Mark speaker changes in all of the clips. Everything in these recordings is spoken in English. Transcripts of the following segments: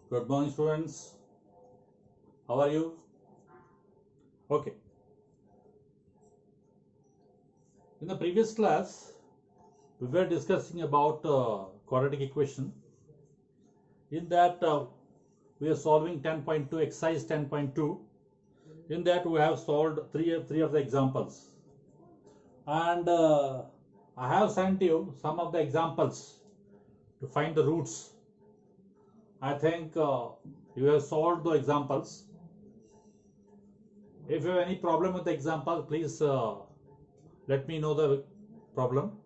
Speaker 1: Good morning, students. How are you? Okay. In the previous class, we were discussing about quadratic equation. In that, we are solving 10.2, exercise 10.2. In that, we have solved three of the examples. And I have sent you some of the examples to find the roots. I think you have solved the examples. If you have any problem with the example, please let me know the problem.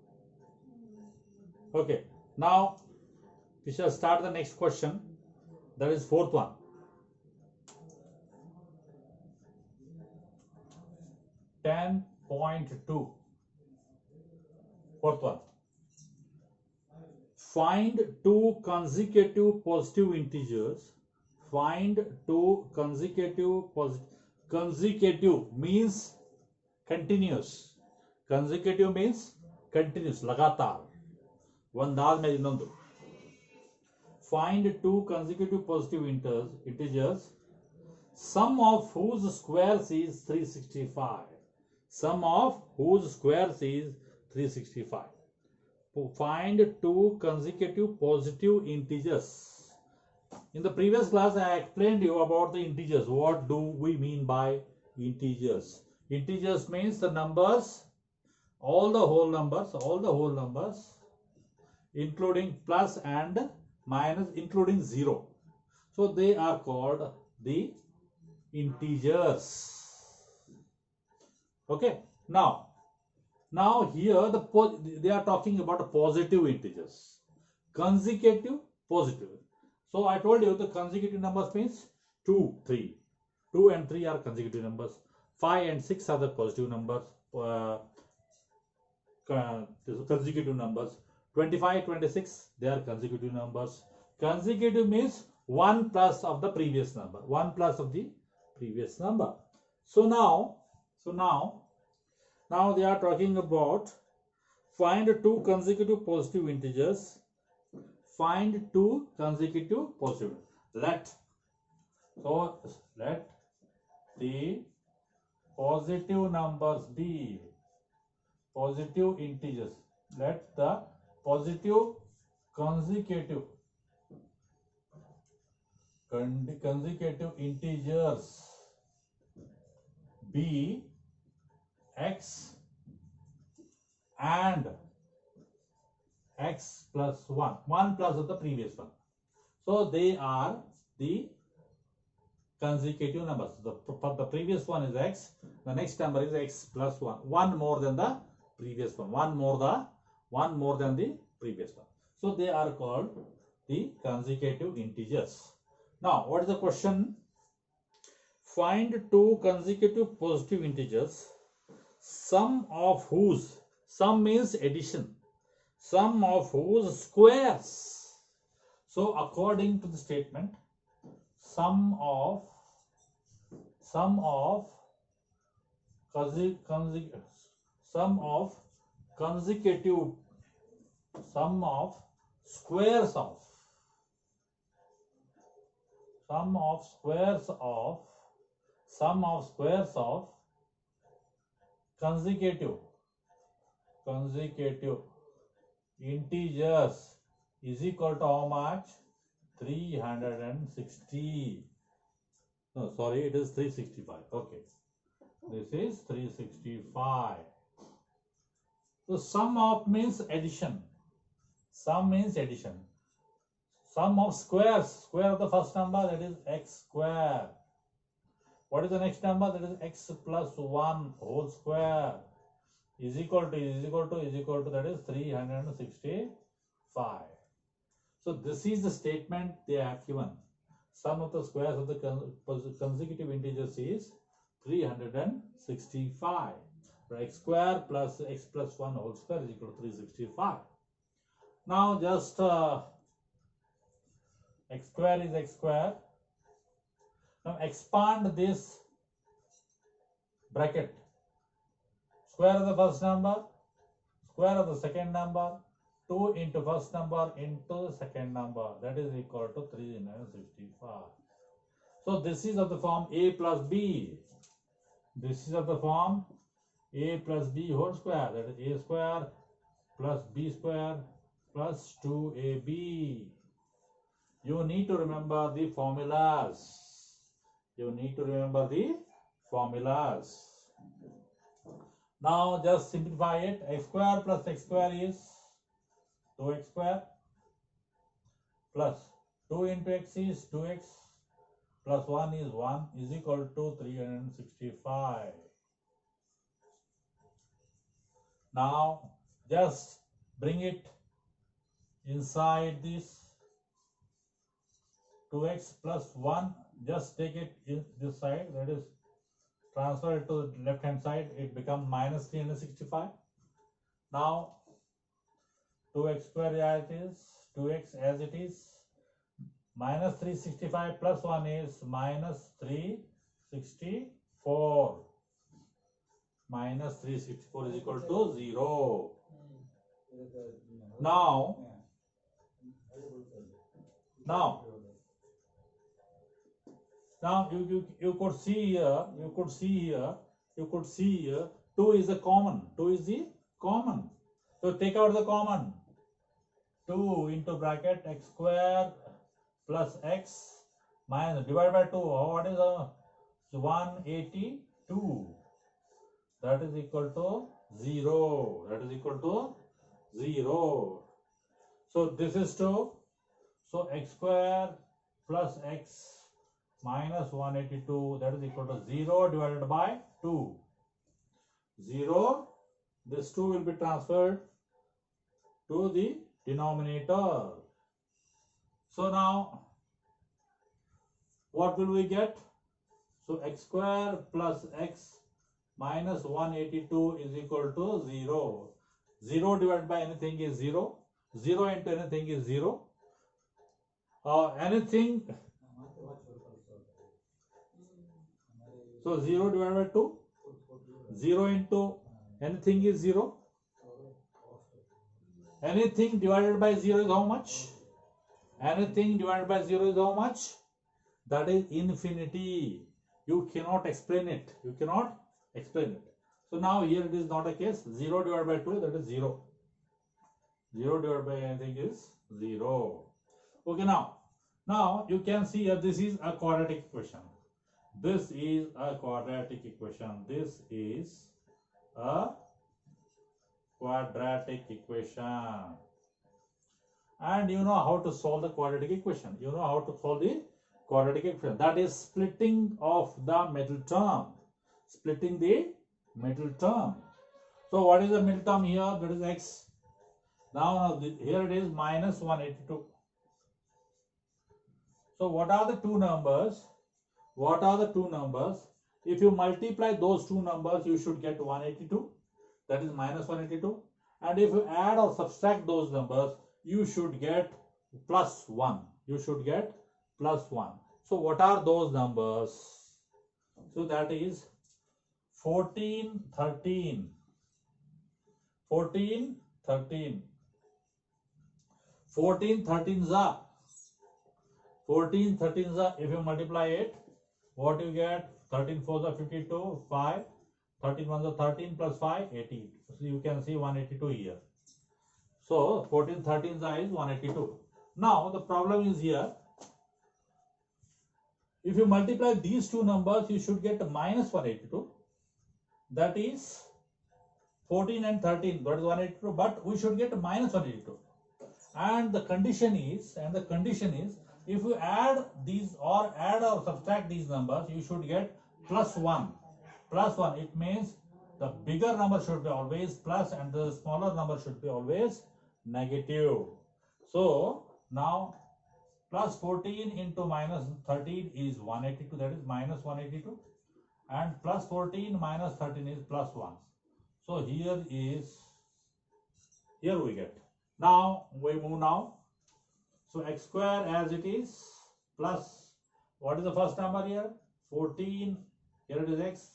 Speaker 1: Okay, now we shall start the next question. That is fourth one. (10.2). Fourth one. Find two consecutive positive integers. Find two consecutive positive. Consecutive means continuous. Consecutive means continuous, लगातार. ಒಂದಾದ ಮೇಲೆ ಇನ್ನೊಂದು. Find two consecutive positive integers, sum of whose squares is 365. Sum of whose squares is 365. Find two consecutive positive integers. In the previous class, I explained you about the integers. What do we mean by integers? Integers means the numbers, all the whole numbers, including plus and minus, including 0. So they are called the integers. Okay. Now here they are talking about positive integers. Consecutive, positive. So I told you the consecutive numbers means 2, 3. 2 and 3 are consecutive numbers. 5 and 6 are the positive numbers. Consecutive numbers. 25, 26, they are consecutive numbers. Consecutive means 1 plus of the previous number. 1 plus of the previous number. So now they are talking about find two consecutive positive integers. Find two consecutive positive. Let the positive numbers be positive integers. Let the positive consecutive integers be x and x plus 1. 1 plus of the previous one. So they are the consecutive numbers. The previous one is x. The next number is x plus 1. 1 more than the previous one. 1 more than the previous one. So they are called the consecutive integers. Now, what is the question? Find two consecutive positive integers, sum of whose, sum means addition, sum of whose squares. So according to the statement, sum of consecutive, sum of squares of consecutive integers is equal to how much? 360. No, sorry, it is 365. Okay, this is 365. So sum of means addition. Sum of squares. Square of the first number, that is x square. What is the next number? That is x plus 1 whole square is equal to that is 365. So this is the statement they have given. Sum of the squares of the consecutive integers is 365. So x square plus x plus 1 whole square is equal to 365. Now just x square is x square. Now expand this bracket. Square of the first number, square of the second number, 2 into first number into second number, that is equal to 365. So this is of the form a plus b. This is of the form a plus b whole square, that is a square plus b square plus 2ab. You need to remember the formulas. You need to remember the formulas. Now just simplify it. X square plus x square is 2x square plus 2 into x is 2x plus 1 is 1 is equal to 365. Now just bring it inside this 2x plus 1, just take it in this side, that is transfer it to the left hand side, it becomes minus 365. Now 2x square as it is, 2x as it is, minus 365 plus 1 is minus 364. Minus 364 is equal to 0. Now you could see here, 2 is the common. 2 is the common. So take out the common. 2 into bracket x square plus x minus divided by 2. What is 182? That is equal to 0. That is equal to 0. So this is 2. So x square plus x minus 182, that is equal to 0 divided by 2. 0. This 2 will be transferred to the denominator. So now what will we get? So x square plus x minus 182 is equal to 0. 0 divided by anything is 0. 0 into anything is 0. Anything. So 0 divided by 2. 0 into anything is 0. Anything divided by 0 is how much? Anything divided by 0 is how much? That is infinity. You cannot explain it. You cannot explain it. So now here it is not a case. 0 divided by 2, that is 0. 0 divided by anything is 0. Okay, now you can see here this is a quadratic equation. This is a quadratic equation. This is a quadratic equation. And you know how to solve the quadratic equation. You know how to solve the quadratic equation. That is splitting of the middle term. Splitting the middle term. So what is the middle term here? That is x. Now here it is minus 182. So what are the two numbers? What are the two numbers? If you multiply those two numbers, you should get 182. That is minus 182. And if you add or subtract those numbers, you should get plus 1. You should get plus 1. So what are those numbers? So that is 14, 13. 14, 13. 14, 13 za. 14, 13 za. If you multiply it, what you get? 13 4 are 52, 5. 13 1 are 13 plus 5, 18. So you can see 182 here. So 14, 13 is 182. Now the problem is here. If you multiply these two numbers, you should get minus 182. That is 14 and 13. That is 182. But we should get minus 182. And the condition is, if you add these or add or subtract these numbers, you should get plus 1. Plus 1. It means the bigger number should be always plus and the smaller number should be always negative. So now plus 14 into minus 13 is 182. That is minus 182. And plus 14 minus 13 is plus 1. So here we get. Now we move now. So x square as it is plus, what is the first number here? 14. Here it is x.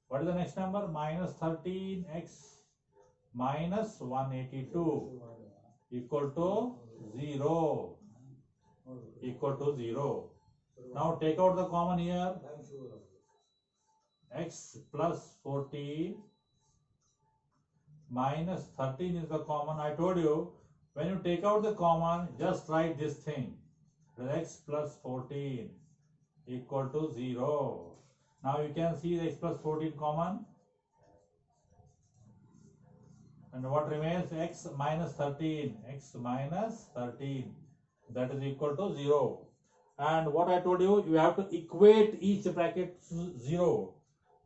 Speaker 1: What is the next number? Minus 13x minus 182. equal to 0. Equal to 0. Now take out the common here. X plus 14 minus 13 is the common. I told you, when you take out the common, just write this thing. X plus 14 equal to 0. Now you can see the x plus 14 common. And what remains? X minus 13. X minus 13. That is equal to 0. And what I told you, you have to equate each bracket to 0.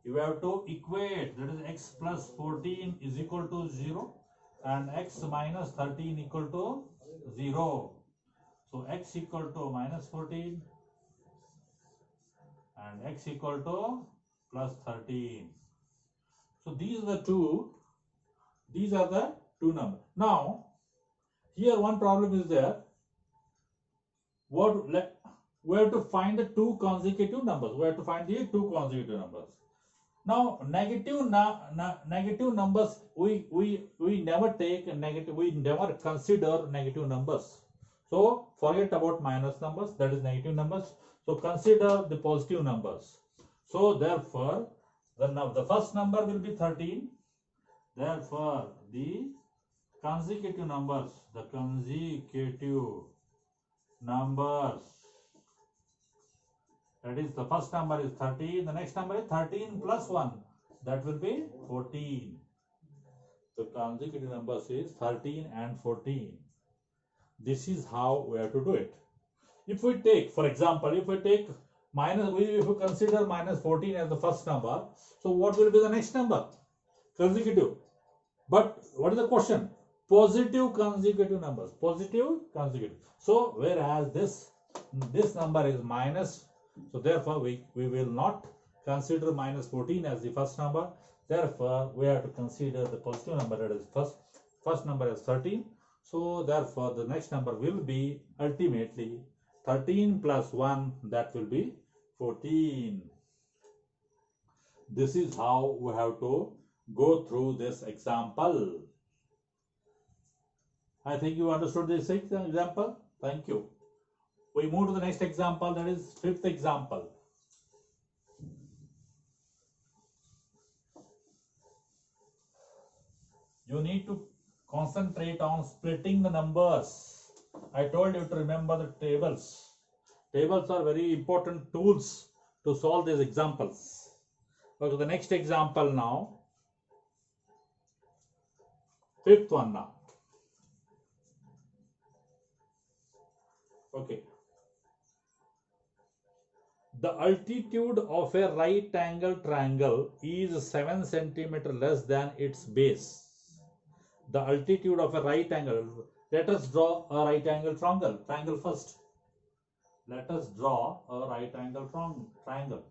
Speaker 1: You have to equate, that is x plus 14 is equal to 0 and x minus 13 equal to 0. So x equal to minus 14 and x equal to plus 13. So these are the two numbers. Now here one problem is there. We have to find the two consecutive numbers. We have to find the two consecutive numbers. Now negative numbers, we never take negative, we never consider negative numbers. So forget about minus numbers, that is negative numbers. So consider the positive numbers. So therefore the first number will be 13. Therefore the consecutive numbers, that is, the first number is 13, the next number is 13 plus 1, that will be 14. The consecutive numbers is 13 and 14. This is how we have to do it. If we take, for example, if we consider minus 14 as the first number, so what will be the next number? Consecutive. But what is the question? Positive consecutive numbers. Positive consecutive. So whereas this number is minus, so therefore we will not consider minus 14 as the first number. Therefore we have to consider the positive number, that is first number as 13. So therefore the next number will be ultimately 13 plus 1, that will be 14. This is how we have to go through this example. I think you understood this example. Thank you. We move to the next example, that is fifth example. You need to concentrate on splitting the numbers. I told you to remember the tables. Tables are very important tools to solve these examples. Okay, the next example now. Fifth one now. Okay. The altitude of a right angle triangle is 7 cm less than its base. The altitude of a right angle. Let us draw a right angle triangle first. Let us draw a right angle triangle.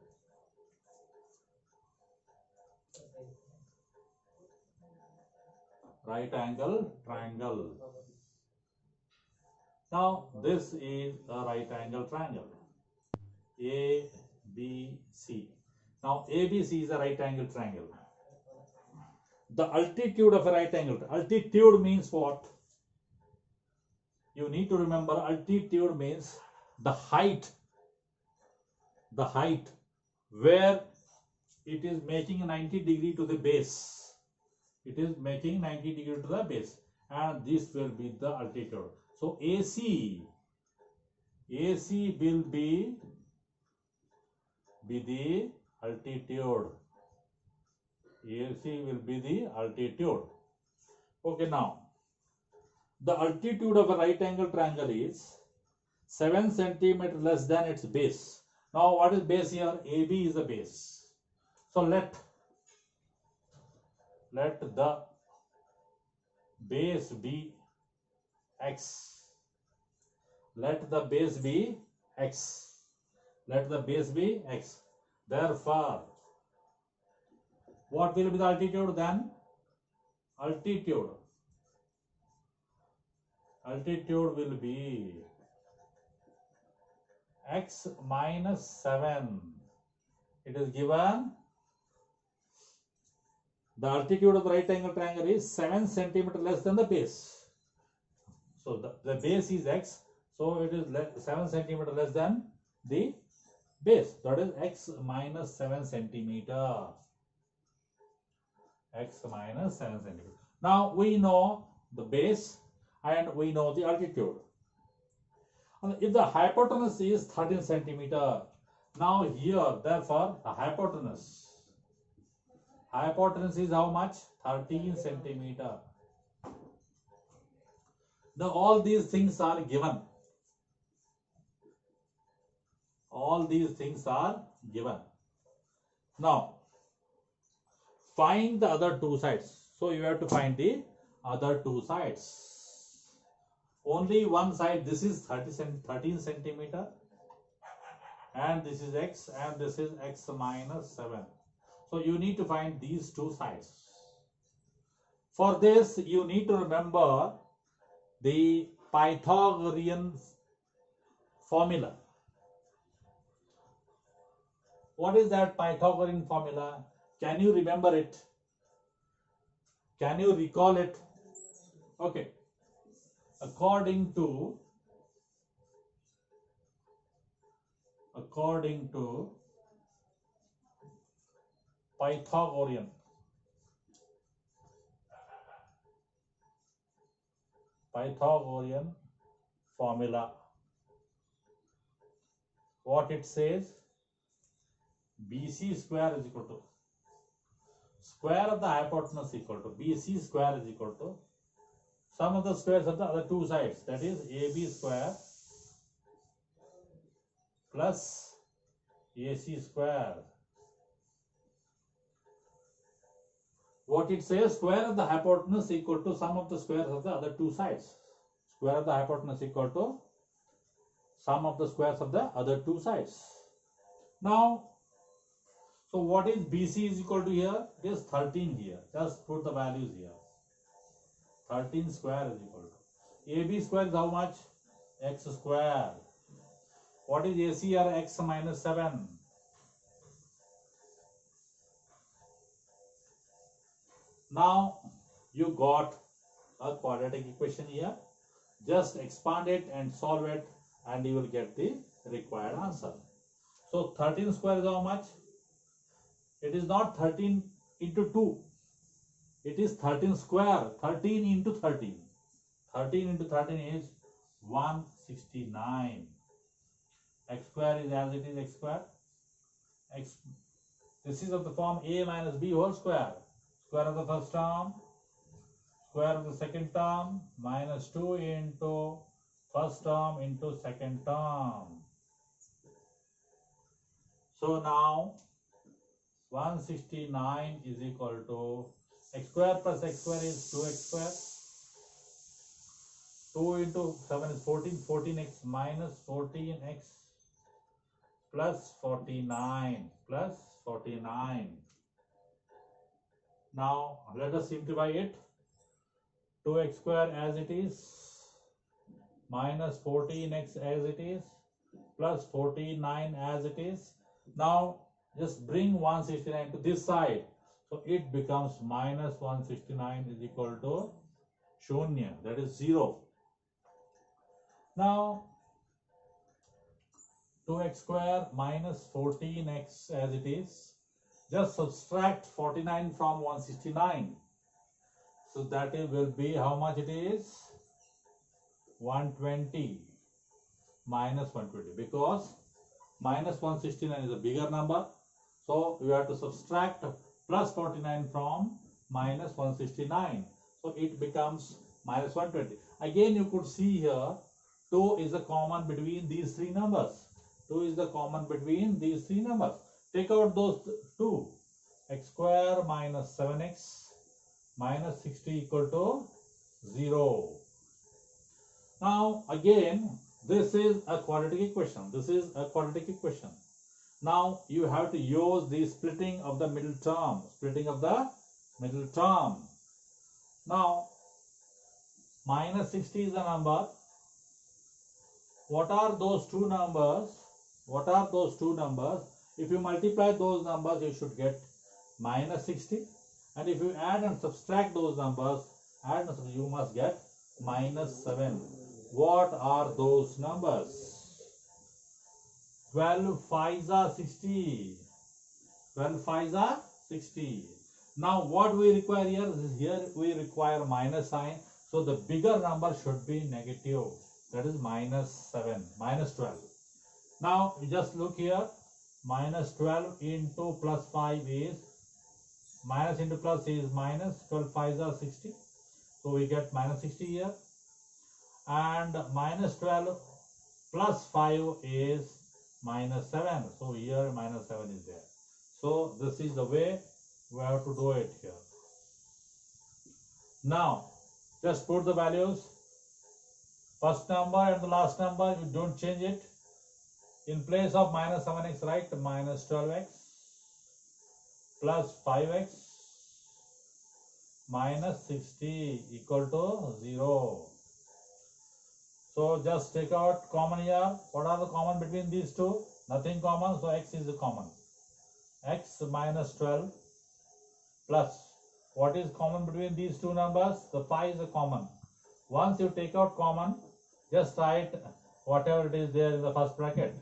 Speaker 1: Right angle triangle. Now this is a right angle triangle. ABC. Now ABC is a right angle triangle. The altitude of a right angle. Altitude means what? You need to remember, altitude means the height where it is making 90 degree to the base. It is making 90 degree to the base, and this will be the altitude. So AC will be the altitude. AC will be the altitude. Okay, now the altitude of a right angle triangle is 7 cm less than its base. Now what is base here? AB is the base. So let the base be x. Let the base be x. Let the base be x. Therefore, what will be the altitude then? Altitude will be x minus 7. It is given the altitude of the right angle triangle is 7 cm less than the base. So the base is x, so it is 7 centimeter less than the base. That is x minus 7 centimeter. X minus 7 centimeter. Now we know the base and we know the altitude. If the hypotenuse is 13 centimeter, now here, therefore, the hypotenuse is how much? 13 centimeter. Now all these things are given. All these things are given. Now, find the other two sides. So you have to find the other two sides. Only one side, this is 13 centimeter, and this is x, and this is x minus 7. So you need to find these two sides. For this, you need to remember the Pythagorean formula. What is that Pythagorean formula? Can you remember it? Can you recall it? Okay. According to Pythagorean formula, what it says, BC square is equal to square of the hypotenuse equal to BC square is equal to sum of the squares of the other two sides, that is AB square plus AC square. What it says, square of the hypotenuse equal to sum of the squares of the other two sides. Square of the hypotenuse equal to sum of the squares of the other two sides. Now, so what is BC is equal to here? It is 13 here. Just put the values here. 13 square is equal to AB square is how much? X square. What is AC here? X minus 7. Now you got a quadratic equation here. Just expand it and solve it, and you will get the required answer. So 13 square is how much? It is not 13 into 2. It is 13 square. 13 into 13. 13 into 13 is 169. X square is as it is x square. This is of the form a minus b whole square. Square of the first term, square of the second term, minus 2 into first term into second term. So now 169 is equal to x square plus x square is 2x square. 2 into 7 is 14. 14x minus 14x plus 49 plus 49. Now let us simplify it. 2x square as it is, minus 14x as it is, plus 49 as it is. Now just bring 169 to this side. So it becomes minus 169 is equal to shunya, that is 0. Now 2x square minus 14x as it is. Just subtract 49 from 169. So that will be how much it is? 120 minus 120, because minus 169 is a bigger number. So we have to subtract plus 49 from minus 169. So it becomes minus 120. Again, you could see here 2 is the common between these three numbers. 2 is the common between these three numbers. Take out those two. X square minus 7x minus 60 equal to 0. Now again, this is a quadratic equation. This is a quadratic equation. Now you have to use the splitting of the middle term. Splitting of the middle term. Now minus 60 is the number. What are those two numbers? What are those two numbers? If you multiply those numbers, you should get minus 60. And if you add and subtract those numbers, you must get minus 7. What are those numbers? 12 5s are 60. 12 5s are 60. Now what we require here? Here we require minus sign. So the bigger number should be negative. That is minus 7, minus 12. Now you just look here. Minus 12 into plus 5 is, minus into plus is minus, 12 5s are 60. So we get minus 60 here. And minus 12 plus 5 is minus 7. So here minus 7 is there. So this is the way we have to do it here. Now just put the values. First number and the last number, you don't change it. In place of minus 7x, write minus 12x plus 5x minus 60 equal to 0. So just take out common here. What are the common between these two? Nothing common, so x is the common. X minus 12 plus, what is common between these two numbers? The 5 is a common. Once you take out common, just write whatever it is there in the first bracket.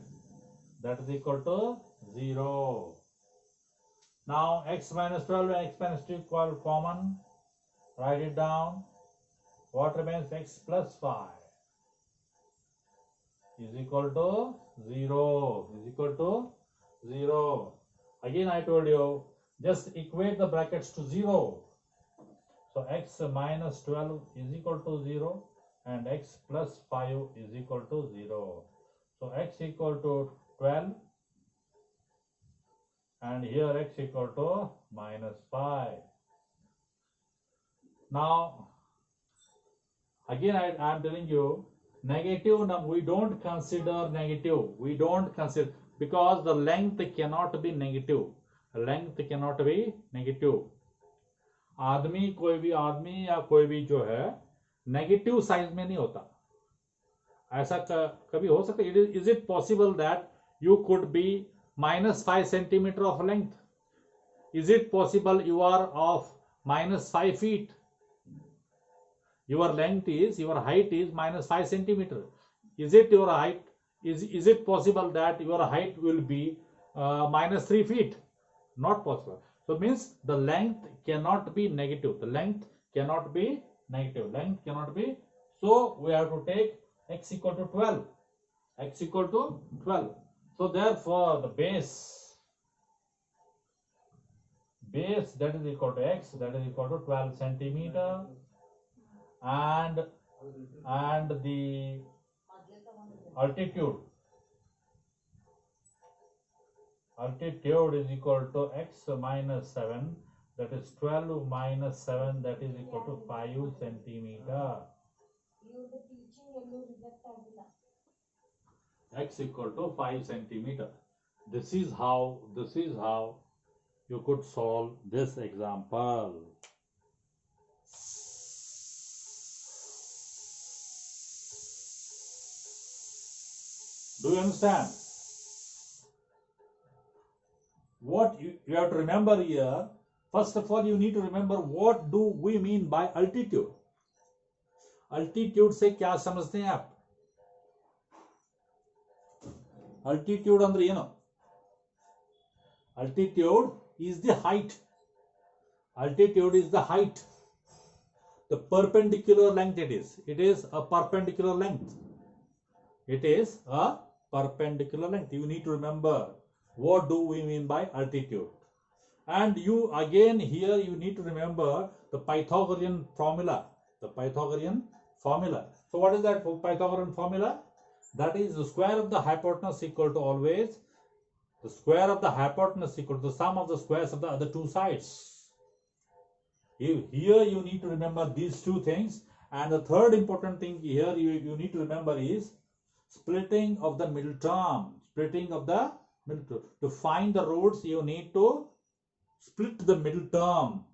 Speaker 1: That is equal to 0. Now x minus 12 and x minus 2 equal common. Write it down. What remains? X plus 5 is equal to 0. Is equal to 0. Again I told you, just equate the brackets to 0. So x minus 12 is equal to 0 and x plus 5 is equal to 0. So x equal to 12 and here x equal to minus 5. Now again I am telling you, negative number we don't consider negative. We don't consider, because the length cannot be negative. Length cannot be negative. आदमी कोई भी आदमी या कोई भी जो है negative size में नहीं होता. ऐसा कभी हो सकता है? Is it possible that you could be minus 5 centimeter of length? Is it possible you are of minus 5 feet? Your length is, your height is minus 5 centimeter. Is it your height? Is it possible that your height will be minus 3 feet? Not possible. So it means the length cannot be negative. The length cannot be negative. Length cannot be. So we have to take x equal to 12. X equal to 12. So therefore the base that is equal to x, that is equal to 12 centimeter, and the altitude is equal to x minus 7, that is 12 minus 7, that is equal to 5 centimeter. X equal to 5 centimeter. This is how you could solve this example. Do you understand? What you have to remember here, first of all you need to remember what do we mean by altitude. Altitude से क्या समझते हैं आप? Altitude ಅಂದ್ರೆ ಏನು? Altitude is the height. Altitude is the height. The perpendicular length it is. It is a perpendicular length. It is a perpendicular length. You need to remember what do we mean by altitude. And you again here you need to remember the Pythagorean formula. The Pythagorean formula. So what is that Pythagorean formula? That is the square of the hypotenuse equal to always the square of the hypotenuse equal to the sum of the squares of the other two sides. Here you need to remember these two things. And the third important thing here you need to remember is splitting of the middle term. Splitting of the middle term. To find the roots you need to split the middle term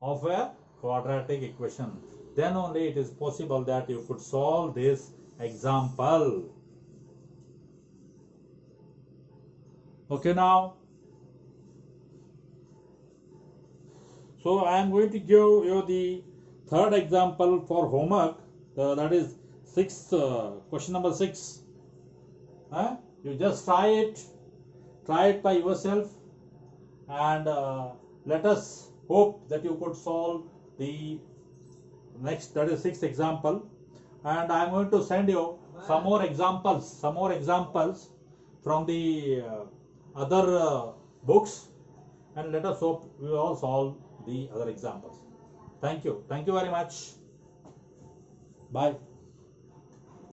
Speaker 1: of a quadratic equation. Then only it is possible that you could solve this example. Okay, now so I am going to give you the third example for homework, that is question number 6. You just try it by yourself, and let us hope that you could solve the next, that is 6th example. And I am going to send you some more examples from the other books, and let us hope we will all solve the other examples. Thank you very much. Bye.